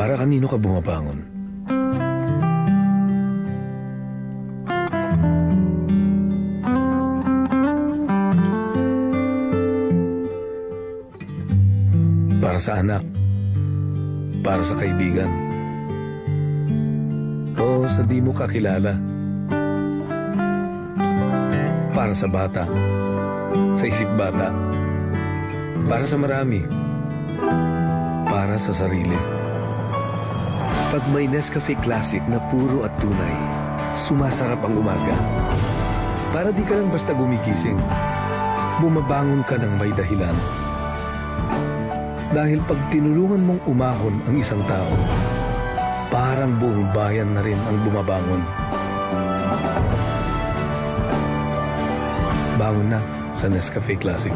Para kanino ka bumabangon? Para sa anak? Para sa kaibigan? O sa di mo kakilala? Para sa bata? Sa isip bata? Para sa marami? Para sa sarili? Pag may Nescafe Classic na puro at tunay, sumasarap ang umaga. Para di ka lang basta gumigising, bumabangon ka ng may dahilan. Dahil pag tinulungan mong umahon ang isang tao, parang buong bayan na rin ang bumabangon. Bangon na sa Nescafe Classic.